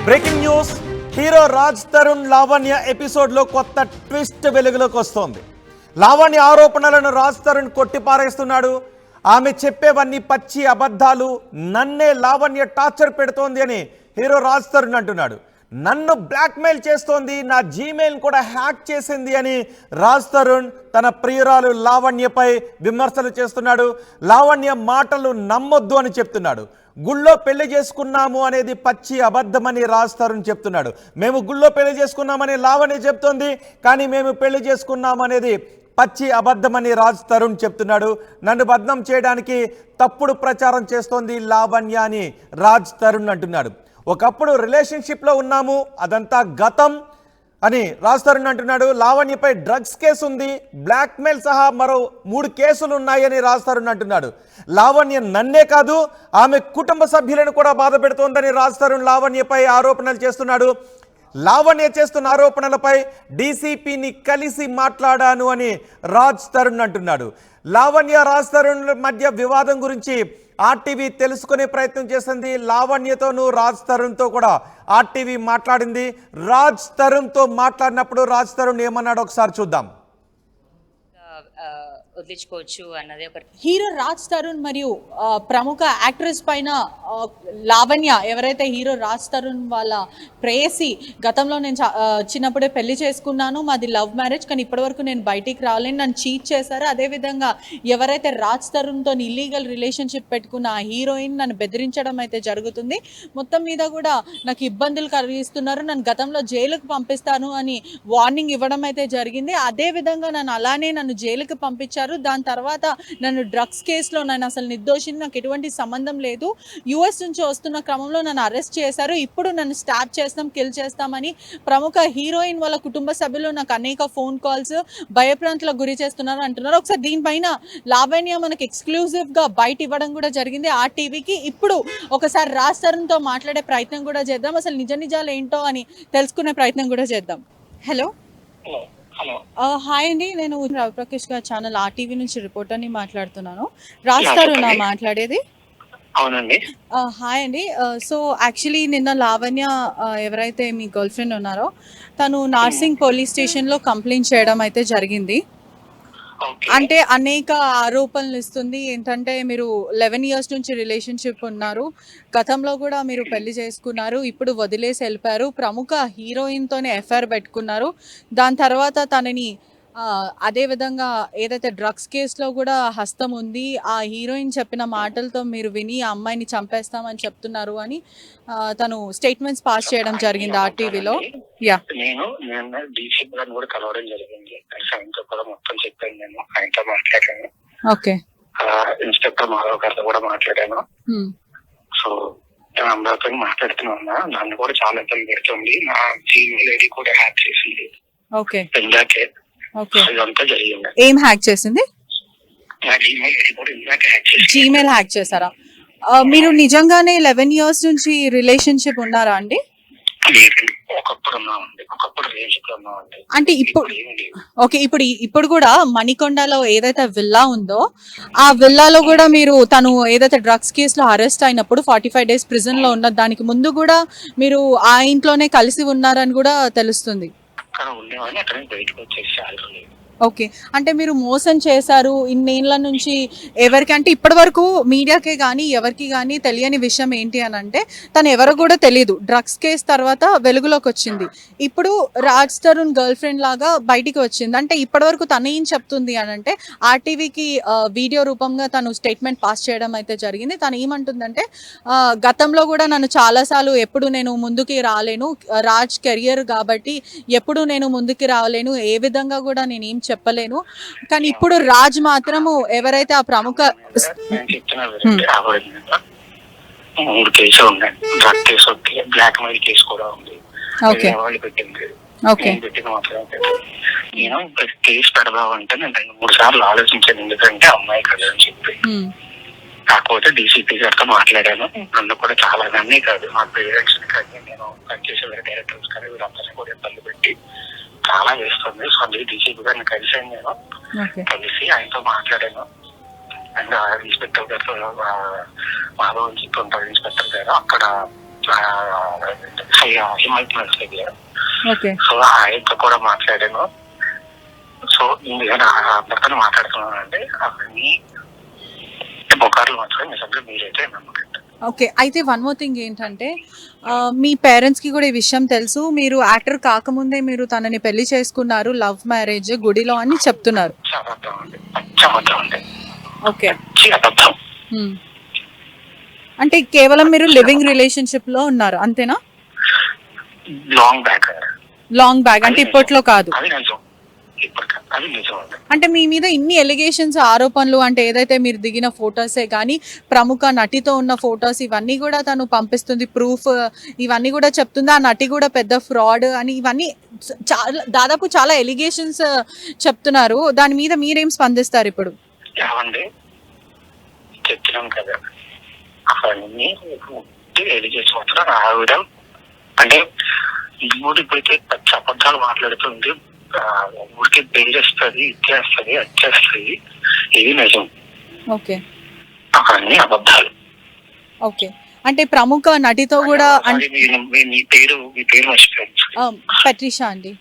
Breaking news. Hero Raj Tarun Lavanya ఎపిసోడ్లో కొత్త twist వెలుగులోకి వస్తోంది. లావణ్య ఆరోపణలను రాజ్ తరుణ్ కొట్టిపారేస్తున్నాడు. ఆమె చెప్పేవన్నీ పచ్చి అబద్ధాలు, నన్నే లావణ్య టార్చర్ పెడుతోంది అని హీరో రాజ్ తరుణ్ అంటున్నాడు. నన్ను బ్లాక్మెయిల్ చేస్తోంది, నా జీమెయిల్ కూడా హ్యాక్ చేసింది అని రాజ్ తరుణ్ తన ప్రియురాలు లావణ్యపై విమర్శలు చేస్తున్నాడు. లావణ్య మాటలు నమ్మొద్దు అని చెప్తున్నాడు. గుళ్ళో పెళ్లి చేసుకున్నాము అనేది పచ్చి అబద్ధమని రాజ్ తరుణ్ చెప్తున్నాడు. మేము గుళ్ళో పెళ్లి చేసుకున్నామని లావణ్య చెప్తోంది, కానీ మేము పెళ్లి చేసుకున్నామనేది పచ్చి అబద్ధమని రాజ్ తరుణ్ చెప్తున్నాడు. నన్ను బద్నాం చేయడానికి తప్పుడు ప్రచారం చేస్తోంది లావణ్య అని రాజ్ తరుణ్ అంటున్నాడు. ఒకప్పుడు రిలేషన్షిప్లో ఉన్నాము, అదంతా గతం అని రాజ్ తరుణ్ అంటున్నాడు. లావణ్యపై డ్రగ్స్ కేసు ఉంది, బ్లాక్మెయిల్ సహా మరో 3 కేసులు ఉన్నాయని రాజ్ తరుణ్ అంటున్నాడు. లావణ్య నన్నే కాదు, ఆమె కుటుంబ సభ్యులను కూడా బాధ పెడుతోందని రాజ్ తరుణ్ లావణ్యపై ఆరోపణలు చేస్తున్నాడు. లావణ్య చేస్తున్న ఆరోపణలపై డీసీపీని కలిసి మాట్లాడాను అని రాజ్ తరుణ్ అంటున్నాడు. లావణ్య రాజ్ తరుణ్ మధ్య వివాదం గురించి ఆర్టీవీ తెలుసుకునే ప్రయత్నం చేసింది. లావణ్యతోనూ రాజ్ తరుణ్తో కూడా ఆర్టీవీ మాట్లాడింది. రాజ్ తరుణ్తో మాట్లాడినప్పుడు రాజ్ తరుణ్ ఏమన్నాడో ఒకసారి చూద్దాం. వదిలించుకోవచ్చు అన్నది ఒక హీరో రాజ్ తరుణ్ మరియు ప్రముఖ యాక్ట్రెస్ పైన లావణ్య ఎవరైతే హీరో రాజ్ తరుణ్ వాళ్ళ ప్రేయసి, గతంలో నేను చిన్నప్పుడే పెళ్లి చేసుకున్నాను, మాది లవ్ మ్యారేజ్, కానీ ఇప్పటివరకు నేను బయటికి రాలేను, నన్ను చీట్ చేశారు. అదేవిధంగా ఎవరైతే రాజ్ తరుణ్తో ఇల్లీగల్ రిలేషన్షిప్ పెట్టుకున్న ఆ హీరోయిన్ నన్ను బెదిరించడం అయితే జరుగుతుంది. మొత్తం మీద కూడా నాకు ఇబ్బందులు కలిగిస్తున్నారు, నన్ను గతంలో జైలుకు పంపిస్తాను అని వార్నింగ్ ఇవ్వడం అయితే జరిగింది. అదేవిధంగా నన్ను జైలుకి పంపించారు. దాని తర్వాత నన్ను డ్రగ్స్ కేసులో నన్ను అసలు నిర్దోషిని, నాకు ఎటువంటి సంబంధం లేదు, యుఎస్ నుంచి వస్తున్న క్రమంలో నన్ను అరెస్ట్ చేశారు. ఇప్పుడు నన్ను స్టాప్ చేస్తాం, కిల్ చేస్తామని ప్రముఖ హీరోయిన్ వాళ్ళ కుటుంబ సభ్యులు నాకు అనేక ఫోన్ కాల్స్, భయప్రాంతులకు గురి చేస్తున్నారు అంటున్నారు. ఒకసారి దీనిపైన లావణ్య మనకి ఎక్స్క్లూజివ్గా బయట ఇవ్వడం కూడా జరిగింది ఆర్టీవీకి. ఇప్పుడు ఒకసారి రాజ్ తరుణ్తో మాట్లాడే ప్రయత్నం కూడా చేద్దాం, అసలు నిజాలు ఏంటో అని తెలుసుకునే ప్రయత్నం కూడా చేద్దాం. హలో హాయ్ అండి, నేను రవిప్రకాష్ గారి ఛానల్ ఆర్టీవీ నుంచి రిపోర్టర్ని మాట్లాడుతున్నాను. రాజ్ తరుణ్ మాట్లాడేది? అవునండి. హాయ్ అండి. సో యాక్చువల్లీ నిన్న లావణ్య ఎవరైతే మీ గర్ల్ ఫ్రెండ్ ఉన్నారో తను నార్సింగ్ పోలీస్ స్టేషన్లో కంప్లైంట్ చేయడం అయితే జరిగింది. అంటే అనేక ఆరోపణలు ఇస్తుంది. ఏంటంటే మీరు 11 years నుంచి రిలేషన్షిప్ ఉన్నారు, గతంలో కూడా మీరు పెళ్లి చేసుకున్నారు, ఇప్పుడు వదిలేసి వెళ్ళిపోయారు, ప్రముఖ హీరోయిన్తోనే ఎఫ్ఐఆర్ పెట్టుకున్నారు, దాని తర్వాత తనని అదేవిధంగా ఏదైతే డ్రగ్స్ కేసులో కూడా హస్తం ఉంది, ఆ హీరోయిన్ చెప్పిన మాటలతో మీరు విని ఆ అమ్మాయిని చంపేస్తామని చెప్తున్నారు అని తను స్టేట్మెంట్స్ పాస్ చేయడం జరిగింది ఆర్టీవీలో. యా, నేను డీసీపీ గారిని కూడా కలవడం జరిగింది. ఆయనతో కూడా మొత్తం చెప్పాను, నేను ఆయనతో మాట్లాడాను. ఓకే. ఇన్స్పెక్టర్ మాధవ్ గారితో కూడా మాట్లాడాను. సో నేను అందరితో మాట్లాడుతున్నా, నన్ను కూడా చాలా ఇబ్బంది పెడుతుంది, నా జీమెయిల్ ఐడి కూడా హ్యాక్ చేసింది. ఓకే. ఇందాకే ఇదంతా జరిగింది. ఏం హ్యాక్ చేసింది? జీమెయిల్ హ్యాక్ చేశారా? మీరు నిజంగానే 11 years నుంచి రిలేషన్షిప్ ఉన్నారా అండి? అంటే ఇప్పుడు కూడా మణికొండలో ఏదైతే విల్లా ఉందో ఆ విల్లాలో కూడా మీరు తను ఏదైతే డ్రగ్స్ కేసులో అరెస్ట్ అయినప్పుడు 45 days ప్రిజన్ లో ఉన్న దానికి ముందు కూడా మీరు ఆ ఇంట్లోనే కలిసి ఉన్నారని కూడా తెలుస్తుంది. ఓకే. అంటే మీరు మోసం చేశారు ఇన్నేళ్ల నుంచి ఎవరికి, అంటే ఇప్పటి వరకు మీడియాకే కానీ ఎవరికి కానీ తెలియని విషయం ఏంటి అని అంటే తను ఎవరు కూడా తెలియదు, డ్రగ్స్ కేసు తర్వాత వెలుగులోకి వచ్చింది, ఇప్పుడు రాజ్ తరుణ్ గర్ల్ ఫ్రెండ్ లాగా బయటికి వచ్చింది. అంటే ఇప్పటి వరకు తను ఏం చెప్తుంది అని అంటే ఆర్టీవీకి వీడియో రూపంగా తను స్టేట్మెంట్ పాస్ చేయడం అయితే జరిగింది. తను ఏమంటుందంటే గతంలో కూడా నన్ను చాలాసార్లు ఎప్పుడు నేను ముందుకి రాలేను, రాజ్ కెరియర్ కాబట్టి ఎప్పుడు నేను ముందుకి రాలేను, ఏ విధంగా కూడా నేను ఏం చెప్పలేను, కానీ ఇప్పుడు రాజ్ మాత్రము ఎవరైతే ఆ ప్రముఖ 3 కేసులు ఉన్నాయి, డ్రగ్ కేసు ఉంది, బ్లాక్ మెయిల్ కేసు కూడా ఉంది. వాళ్ళు పెట్టింది పెట్టిన మాత్రం నేను కేసు పెడదామంటే నేను 2-3 సార్లు ఆలోచించాను, ఎందుకంటే అమ్మాయి కదా అని చెప్పి. కాకపోతే డీసీపీ గారితో మాట్లాడాను, నన్ను కూడా చాలా మంది కాదు, మా పేరెంట్స్ కానీ నేను పనిచేసే డైరెక్టర్స్ కానీ వీరందరినీ కూడా ఇబ్బంది పెట్టి చాలా వేస్తుంది. సో అందుకే డీసీపీ గారిని కలిసాను, నేను కలిసి ఆయనతో మాట్లాడాను. అండ్ ఇన్స్పెక్టర్ గారితో మాధవ్ అని చెప్పి ఉంటారు ఇన్స్పెక్టర్ గారు, అక్కడ హిమాయత్ ఓకే సో ఆయనతో కూడా మాట్లాడాను. సో నేను అందరితో మాట్లాడుతున్నాను అంటే అవన్నీ పుకార్లు మాత్రం నిజంగా మీరైతే నమ్మకండి. ఓకే, అయితే వన్ మోర్ థింగ్ ఏంటంటే మీ పేరెంట్స్కి కూడా ఈ విషయం తెలుసు, మీరు యాక్టర్ కాకముందే మీరు తనని పెళ్లి చేసుకున్నారు, లవ్ మ్యారేజ్ గుడిలో అని చెప్తున్నారు. అబద్ధం అండి, పచ్చి అబద్ధం అండి, ఓకే, పచ్చి అబద్ధం. అంటే కేవలం మీరు లివింగ్ రిలేషన్షిప్ లో ఉన్నారు అంతేనా? లాంగ్ బ్యాక్, లాంగ్ బ్యాక్ అంటే ఇప్పట్లో కాదు. అది నిజం, అది నిజం అండి. అంటే మీ మీద ఇన్ని ఎలిగేషన్స్, ఆరోపణలు, అంటే ఏదైతే మీరు దిగిన ఫొటోసే కానీ ప్రముఖ నటితో ఉన్న ఫొటోస్ ఇవన్నీ కూడా తను పంపిస్తుంది, ప్రూఫ్ ఇవన్నీ కూడా చెప్తుంది, ఆ నటి కూడా పెద్ద ఫ్రాడ్ అని, ఇవన్నీ దాదాపు చాలా ఎలిగేషన్స్ చెప్తున్నారు. దాని మీద మీరేం స్పందిస్తారు ఇప్పుడు? ఏమండి చెప్తున్నాం కదా, అవన్నీ ఎలిగేషన్ మాత్రం ఆవిడ అంటే ఇప్పుడైతే పచ్చి అబద్ధాలు మాట్లాడుతుంది, ఊరికే బెయిలేస్తుంది, ఇచ్చేస్తుంది, వచ్చేస్తుంది, ఇది నిజం. ఓకే, అవన్నీ అబద్ధాలు. ఓకే, అంటే ప్రముఖ నటితో కూడా మీ పేరు మర్చిపోయాను. పట్రిషా అండి.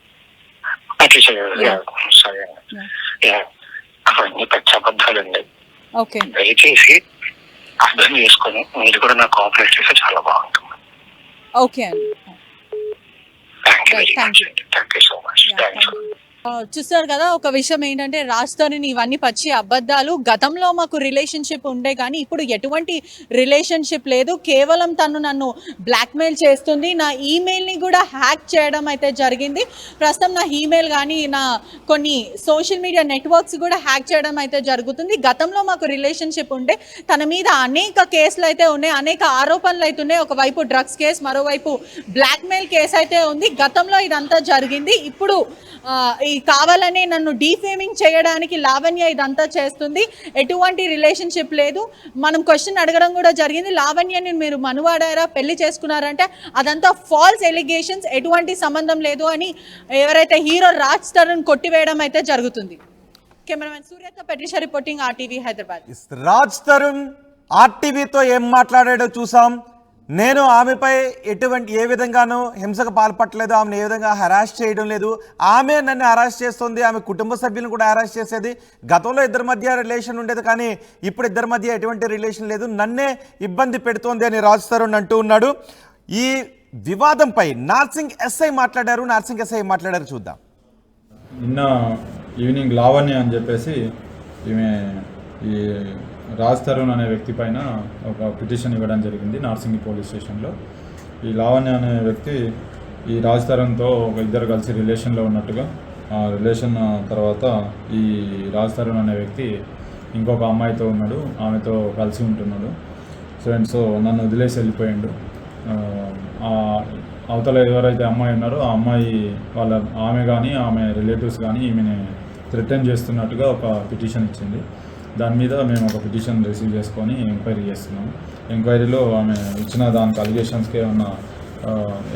అవన్నీ పచ్చి అబద్ధాలు అండి. ఓకే, దయచేసి అర్థం చేసుకొని మీరు కూడా నాకు కోఆపరేట్ చేస్తే చాలా బాగుంటుంది. ఓకే అండి, thank you so much. Thanks. చూస్తారు కదా, ఒక విషయం ఏంటంటే రాజ్ తరుణ్ ఇవన్నీ పచ్చి అబద్ధాలు, గతంలో మాకు రిలేషన్షిప్ ఉండే కానీ ఇప్పుడు ఎటువంటి రిలేషన్షిప్ లేదు, కేవలం తను నన్ను బ్లాక్మెయిల్ చేస్తుంది, నా ఈమెయిల్ని కూడా హ్యాక్ చేయడం అయితే జరిగింది, ప్రస్తుతం నా ఈమెయిల్ కానీ నా కొన్ని సోషల్ మీడియా నెట్వర్క్స్ కూడా హ్యాక్ చేయడం అయితే జరుగుతుంది, గతంలో మాకు రిలేషన్షిప్ ఉండే తన మీద అనేక కేసులు అయితే ఉన్నాయి, అనేక ఆరోపణలు అయితే ఉన్నాయి, ఒకవైపు డ్రగ్స్ కేసు, మరోవైపు బ్లాక్మెయిల్ కేసు అయితే ఉంది, గతంలో ఇదంతా జరిగింది. ఇప్పుడు ఈ కావాలని నన్ను డీఫేమింగ్ చేయడానికి లావణ్య ఇదంతా చేస్తుంది, ఎటువంటి రిలేషన్షిప్ లేదు. మనం క్వశ్చన్ అడగడం కూడా జరిగింది, లావణ్యని మీరు మనువాడారా, పెళ్లి చేసుకున్నారంటే అదంతా ఫాల్స్ ఎలిగేషన్స్, ఎటువంటి సంబంధం లేదు అని ఎవరైతే హీరో రాజ్ తరుణ్ కొట్టివేయడం అయితే జరుగుతుంది. కెమెరామెన్ సూర్యతో పట్రిషా రిపోర్టింగ్, RTV హైదరాబాద్. రాజ్ తరుణ్ ఆర్టీవీతో ఏం మాట్లాడాడో చూసాం. నేను ఆమెపై ఏ విధంగానూ హింసకు పాల్పట్టలేదు, ఆమెను ఏ విధంగా హరాస్ చేయడం లేదు, ఆమె నన్ను హరాస్ చేస్తుంది, ఆమె కుటుంబ సభ్యులను కూడా హరాస్ చేసేది, గతంలో ఇద్దరి మధ్య రిలేషన్ ఉండేది కానీ ఇప్పుడు ఇద్దరి మధ్య ఎటువంటి రిలేషన్ లేదు, నన్నే ఇబ్బంది పెడుతోంది అని రాజ్ తరుణ్ అంటూ ఉన్నాడు. ఈ వివాదంపై నార్సింగ్ ఎస్ఐ మాట్లాడారు, నార్సింగ్ ఎస్ఐ మాట్లాడారు, చూద్దాం. నిన్న ఈవినింగ్ లావణ్య అని చెప్పేసి ఈమె ఈ రాజ్ తరుణ్ అనే వ్యక్తి పైన ఒక పిటిషన్ ఇవ్వడం జరిగింది నార్సింగి పోలీస్ స్టేషన్లో. ఈ లావణ్య అనే వ్యక్తి ఈ రాజ్ తరుణ్తో ఒక ఇద్దరు కలిసి రిలేషన్లో ఉన్నట్టుగా, ఆ రిలేషన్ తర్వాత ఈ రాజ్ తరుణ్ అనే వ్యక్తి ఇంకొక అమ్మాయితో ఉన్నాడు, ఆమెతో కలిసి ఉంటున్నాడు. సో నన్ను వదిలేసి వెళ్ళిపోయాడు. అవతల ఎవరైతే అమ్మాయి ఉన్నారో ఆ అమ్మాయి ఆమె కానీ ఆమె రిలేటివ్స్ కానీ ఈమెని థ్రెటన్ చేస్తున్నట్టుగా ఒక పిటిషన్ ఇచ్చింది. దాని మీద మేము ఒక పిటిషన్ రిసీవ్ చేసుకొని ఎంక్వైరీ చేస్తున్నాము. ఎంక్వైరీలో ఆమె ఇచ్చిన దానికి అలిగేషన్స్కి ఏమన్నా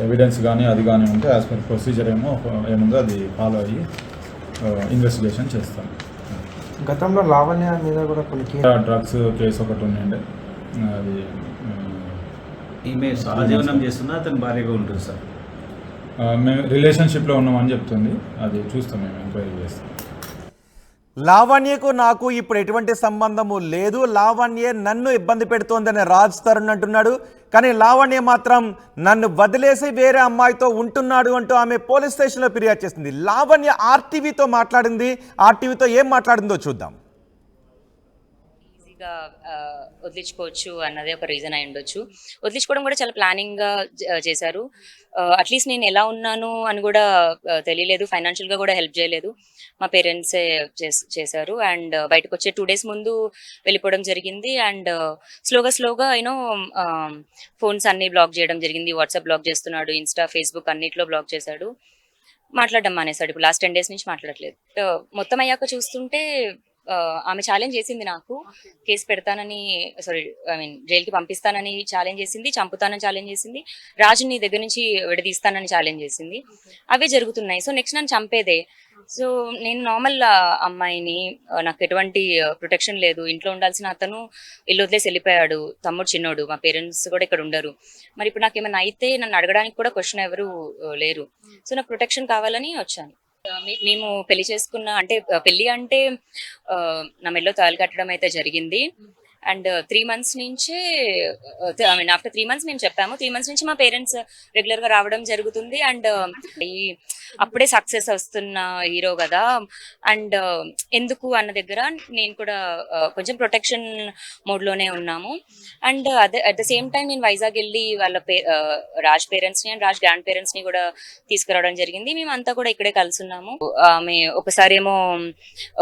ఎవిడెన్స్ కానీ అది కానీ ఉంటే యాజ్ పర్ ప్రొసీజర్ ఏముందో అది ఫాలో అయ్యి ఇన్వెస్టిగేషన్ చేస్తాం. గతంలో లావణ్య మీద కూడా కొన్ని డ్రగ్స్ కేసు ఒకటి ఉండండి, అది ఈమె సహజీవనం చేస్తున్నా అతను భార్యగా ఉంటుంది సార్. మేము రిలేషన్షిప్లో ఉన్నామని చెప్తుంది, అది చూస్తాం, మేము ఎంక్వైరీ చేస్తాం. లావణ్యకు నాకు ఇప్పుడు ఎటువంటి సంబంధము లేదు, లావణ్య నన్ను ఇబ్బంది పెడుతోందని రాజ్ తరుణ్ అంటున్నాడు. కానీ లావణ్య మాత్రం నన్ను వదిలేసి వేరే అమ్మాయితో ఉంటున్నాడు అంటూ ఆమె పోలీస్ స్టేషన్లో ఫిర్యాదు చేసింది. లావణ్య ఆర్టీవీతో మాట్లాడింది, ఆర్టీవీతో ఏం మాట్లాడిందో చూద్దాం. ఈజీగా వదిలించుకోవచ్చు అన్నదే ఒక రీజన్ అయి ఉండొచ్చు. వదిలించుకోవడం కూడా చాలా ప్లానింగ్గా చేశారు. అట్లీస్ట్ నేను ఎలా ఉన్నాను అని కూడా తెలియలేదు, ఫైనాన్షియల్గా కూడా హెల్ప్ చేయలేదు, మా పేరెంట్సే చేశారు. అండ్ బయటకు వచ్చే 2 days ముందు వెళ్ళిపోవడం జరిగింది. అండ్ స్లోగా యూనో ఫోన్స్ అన్ని బ్లాక్ చేయడం జరిగింది, వాట్సాప్ బ్లాక్ చేస్తున్నాడు, ఇన్స్టా, ఫేస్బుక్ అన్నిట్లో బ్లాక్ చేశాడు, మాట్లాడడం మానేశాడు. ఇప్పుడు లాస్ట్ 10 days నుంచి మాట్లాడట్లేదు. మొత్తం అయ్యాక చూస్తుంటే ఆమె ఛాలెంజ్ చేసింది, నాకు కేసు పెడతానని, జైలుకి పంపిస్తానని ఛాలెంజ్ చేసింది, చంపుతానని ఛాలెంజ్ చేసింది, రాజుని దగ్గర నుంచి విడదీస్తానని ఛాలెంజ్ చేసింది. అవే జరుగుతున్నాయి. సో నెక్స్ట్ నన్ను చంపేదే, సో నేను నార్మల్ అమ్మాయిని, నాకు ఎటువంటి ప్రొటెక్షన్ లేదు. ఇంట్లో ఉండాల్సిన అతను ఇల్లు వదిలేసి వెళ్ళిపోయాడు. తమ్ముడు చిన్నోడు, మా పేరెంట్స్ కూడా ఇక్కడ ఉండరు. మరి ఇప్పుడు నాకు ఏమైనా అయితే నన్ను అడగడానికి కూడా క్వశ్చన్ ఎవరు లేరు. సో నాకు ప్రొటెక్షన్ కావాలని వచ్చాను. మేము పెళ్లి చేసుకున్న అంటే పెళ్లి అంటే నా మెడలో తాళి కట్టడం అయితే జరిగింది. అండ్ 3 months నుంచే ఐ మీన్ ఆఫ్టర్ 3 months మేము చెప్పాము. 3 months నుంచి మా పేరెంట్స్ రెగ్యులర్ గా రావడం జరుగుతుంది. అండ్ అప్పుడే సక్సెస్ వస్తున్న హీరో కదా, అండ్ ఎందుకు అన్న దగ్గర నేను కూడా కొంచెం ప్రొటెక్షన్ మోడ్ లోనే ఉన్నాము. అండ్ అదే అట్ ద సేమ్ టైం నేను వైజాగ్ వెళ్ళి వాళ్ళ రాజ్ పేరెంట్స్ ని అండ్ రాజ్ గ్రాండ్ పేరెంట్స్ ని కూడా తీసుకురావడం జరిగింది. మేమంతా కూడా ఇక్కడే కలిసి ఉన్నాము. ఆమె ఒకసారి ఏమో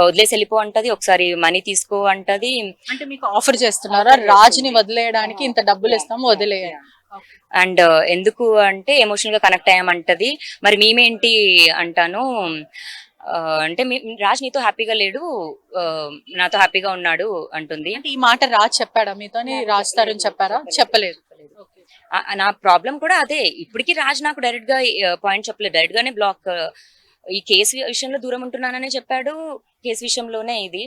వదిలేసి వెళ్ళిపో అంటది, ఒకసారి మనీ తీసుకో అంటది. అంటే మీకు ఆఫర్ చేస్తున్నారా రాజ్ని వదిలేయడానికి, ఇంత డబ్బులు ఇస్తాము వదిలేయండి? అండ్ ఎందుకు అంటే ఎమోషనల్ గా కనెక్ట్ అయ్యామంటది. మరి మేమేంటి అంటాను, అంటే రాజ్ నీతో హ్యాపీగా లేడు, నాతో హ్యాపీగా ఉన్నాడు అంటుంది. అంటే ఈ మాట రాజ్ చెప్పాడా మీతోని? రాజ్ తరుణ్ చెప్పారా? చెప్పలేదు. నా ప్రాబ్లం కూడా అదే. ఇప్పటికీ రాజ్ నాకు డైరెక్ట్ గా పాయింట్ చెప్పలేదు. డైరెక్ట్ గానే బ్లాక్. ఈ కేసు విషయంలో దూరం ఉంటున్నాననే చెప్పాడు. కేసు విషయంలోనే ఇది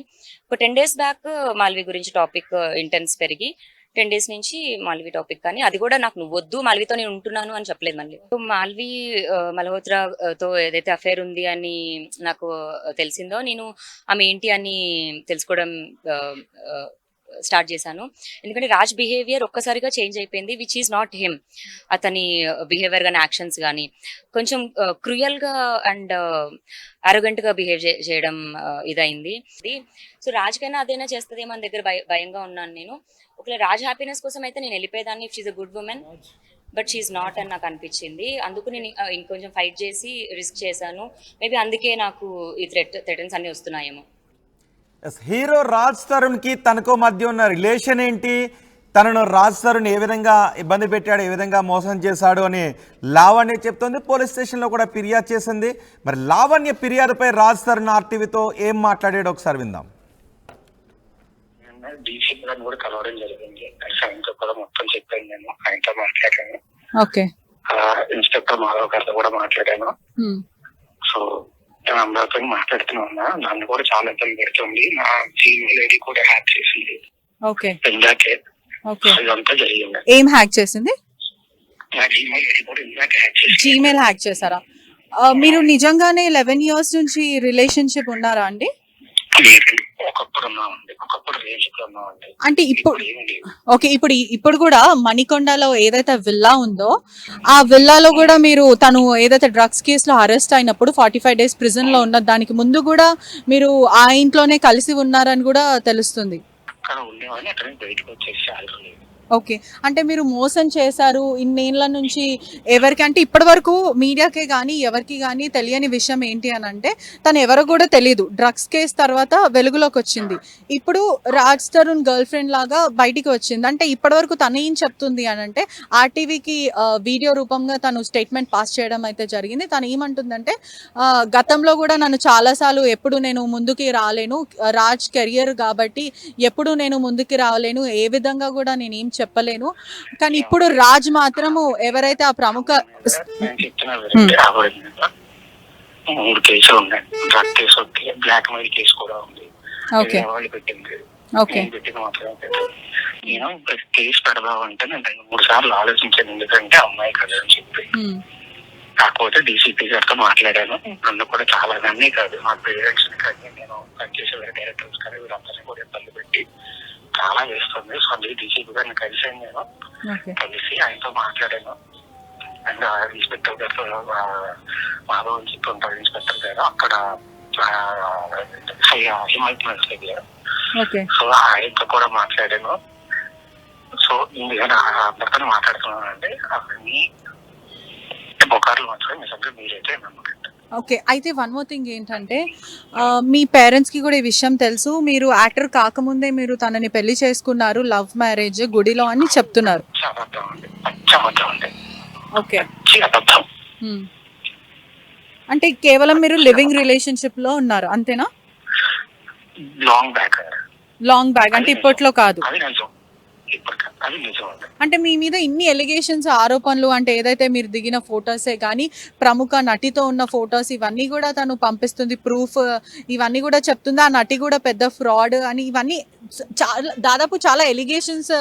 ఒక 10 days బ్యాక్ మాల్వి గురించి టాపిక్ ఇంటెన్స్ పెరిగి 10 days నుంచి మాల్వి టాపిక్, కానీ అది కూడా నాకు నువ్వు వద్దు మాల్వితో నేను ఉంటున్నాను అని చెప్పలేదు. మళ్ళీ మాల్వి మల్హోత్రాతో ఏదైతే అఫేర్ ఉంది అని నాకు తెలిసిందో, నేను ఆమె ఏంటి అని తెలుసుకోవడం స్టార్ట్ చేశాను. ఎందుకంటే రాజ్ బిహేవియర్ ఒక్కసారిగా చేంజ్ అయిపోయింది, విచ్ ఈజ్ నాట్ హిమ్. అతని బిహేవియర్ కానీ యాక్షన్స్ కానీ కొంచెం క్రూయల్ గా అండ్ అరోగెంట్ గా బిహేవ్ చేయడం ఇదైంది. సో రాజ్ కైనా అదైనా చేస్తుందేమో అని దగ్గర భయంగా ఉన్నాను నేను. ఒకవేళ రాజ్ హ్యాపీనెస్ కోసం అయితే నేను వెళ్ళిపోయేదాన్ని, if she's a good woman, but she's not అని నాకు అనిపించింది. అందుకు నేను ఇంకొంచెం ఫైట్ చేసి రిస్క్ చేశాను. మేబీ అందుకే నాకు ఈ థ్రెటన్స్ అన్ని వస్తున్నాయేమో. హీరో రాజ్ తరుణ్కి తనకు మధ్య ఉన్న రిలేషన్ ఏంటి, తనను రాజ్ తరుణ్ ఏ విధంగా ఇబ్బంది పెట్టాడు, ఏ విధంగా మోసం చేశాడు అని లావణ్య చెప్తోంది. పోలీస్ స్టేషన్లో కూడా ఫిర్యాదు చేసింది. మరి లావణ్య ఫిర్యాదుపై రాజ్ తరుణ్ ఆర్టీవీతో ఏం మాట్లాడాడో ఒకసారి విందాం. డీసీపీ గారిని కూడా కలవడం జరిగింది. ఆయనతో కూడా మొత్తం చెప్పాను, నేను ఆయనతో మాట్లాడాను. ఓకే. ఇన్స్పెక్టర్ మాధవ్ గారితో కూడా మాట్లాడాను. సో నేను అందరితో మాట్లాడుతూనే ఉన్నా. నన్ను కూడా చాలా ఇబ్బంది పెడుతుంది. నా జీమెయిల్ ఐడి కూడా హ్యాక్ చేసింది. ఓకే. ఇందాకే ఓకే. ఇదంతా జరిగింది. ఏం హ్యాక్ చేసింది? నా జీమెయిల్ ఐడి కూడా ఇందాక హ్యాక్ చేసింది. జీమెయిల్ హ్యాక్ చేశారా? మీరు నిజంగానే 11 years నుంచి రిలేషన్షిప్ ఉన్నారా అండి? ఒకప్పుడు ఉన్నామండి, ఒకప్పుడు రిలేషన్షిప్ ఉన్నామండి. అంటే ఓకే, ఇప్పుడు కూడా మణికొండలో ఏదైతే విల్లా ఉందో ఆ విల్లాలో కూడా మీరు తను ఏదైతే డ్రగ్స్ కేసులో అరెస్ట్ అయినప్పుడు 45 days ప్రిజన్ లో ఉన్న దానికి ముందు కూడా మీరు ఆ ఇంట్లోనే కలిసి ఉన్నారని కూడా తెలుస్తుంది. అక్కడ ఉండేవాడిని, అక్కడ బయటకు వచ్చేసి ఆల్రెడీ. ఓకే. అంటే మీరు మోసం చేశారు ఇన్నేళ్ల నుంచి ఎవరికంటే ఇప్పటి వరకు మీడియాకే కానీ ఎవరికి కానీ తెలియని విషయం ఏంటి అని అంటే తను ఎవరో కూడా తెలియదు. డ్రగ్స్ కేసు తర్వాత వెలుగులోకి వచ్చింది. ఇప్పుడు రాజ్ తరుణ్ గర్ల్ ఫ్రెండ్ లాగా బయటికి వచ్చింది. అంటే ఇప్పటి వరకు తను ఏం చెప్తుంది అని అంటే ఆర్టీవీకి వీడియో రూపంగా తను స్టేట్మెంట్ పాస్ చేయడం అయితే జరిగింది. తను ఏమంటుందంటే గతంలో కూడా నన్ను చాలాసార్లు ఎప్పుడు నేను ముందుకి రాలేను, రాజ్ కెరియర్ కాబట్టి ఎప్పుడు నేను ముందుకి రాలేను, ఏ విధంగా కూడా నేను ఏం చెప్పలేను, కానీ ఇప్పుడు రాజ్ మాత్రము ఎవరైతే ఆ ప్రముఖ 3 కేసులు ఉన్నాయి. డ్రగ్ కేసు ఒకటి, బ్లాక్ మెయిల్ కేసు కూడా ఉంది. వాళ్ళు పెట్టింది పెట్టిన మాత్రమే పెట్టింది. నేను కేసు పెడదామంటే నేను 2-3 సార్లు ఆలోచించాను, ఎందుకంటే అమ్మాయి కదా అని చెప్పి. కాకపోతే డీసీపీ గారితో మాట్లాడాను. నన్ను కూడా చాలా నన్నే కాదు, మా పేరెంట్స్ కానీ నేను పనిచేసే డైరెక్టర్స్ కానీ వీళ్ళందరినీ కూడా ఇబ్బంది పెట్టి చాలా వేస్తుంది. సో అందుకే డీసీపీ గారిని కలిసాను. నేను కలిసి ఆయనతో మాట్లాడాను. అండ్ ఇన్స్పెక్టర్ గారితో మాధవ్ అని చెప్పి ఉంటారు ఇన్స్పెక్టర్ గారు, అక్కడ హిమాయత్ నగర్ దగ్గర. సో ఆయనతో కూడా మాట్లాడాను. సో అందరితో మాట్లాడుతున్నానండి. అవన్నీ బొకార్లు మాత్రం నిజంగా మీరైతే నమ్మకండి. ఓకే. అయితే వన్ మోర్ థింగ్ ఏంటంటే మీ పేరెంట్స్కి కూడా ఈ విషయం తెలుసు, మీరు యాక్టర్ కాకముందే మీరు తనని పెళ్లి చేసుకున్నారు, లవ్ మ్యారేజ్ గుడిలో అని చెప్తున్నారు. ఓకే. అంటే కేవలం మీరు లివింగ్ రిలేషన్షిప్ లో ఉన్నారు అంతేనా? లాంగ్ బ్యాక్ అంటే ఇప్పట్లో కాదు. ఇప్పటికీ అది నిజం అండి. అంటే మీ మీద ఇన్ని ఎలిగేషన్స్ ఆరోపణలు అంటే ఏదైతే మీరు దిగిన ఫొటోసే కానీ ప్రముఖ నటితో ఉన్న ఫొటోస్ ఇవన్నీ కూడా తను పంపిస్తుంది ప్రూఫ్ ఇవన్నీ కూడా చెప్తుంది ఆ నటి కూడా పెద్ద ఫ్రాడ్ అని ఇవన్నీ దాదాపు చాలా ఎలిగేషన్స్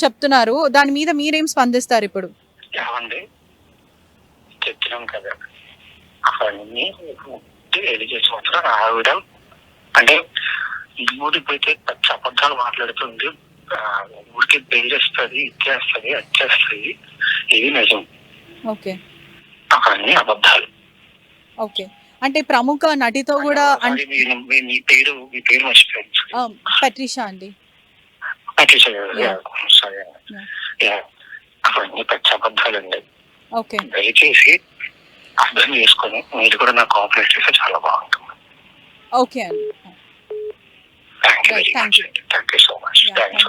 చెప్తున్నారు. దాని మీద మీరేం స్పందిస్తారు ఇప్పుడు? ఏమండి చెప్తున్నాం కదా అవన్నీ ఎలిగేషన్ మాత్రం ఆవిడ అంటే ఊడిపోతే పచ్చి అబద్ధాలు మాట్లాడుతుంది, ఊరికి బెయిలేస్తుంది, ఇచ్చేస్తుంది, వచ్చేస్తుంది. ఇది నిజం. ఓకే అవన్నీ అబద్ధాలు. ఓకే అంటే ప్రముఖ నటితో కూడా మీ పేరు మర్చిపోయాను. పట్రిషా అండి. సరే అవన్నీ పచ్చి అబద్ధాలు అండి. ఓకే దయచేసి అర్థం చేసుకొని మీరు కూడా నాకు కోఆపరేట్ చేస్తే చాలా బాగుంటుంది. ఓకే అండి. Thank you very much. Thank you so much. Thanks.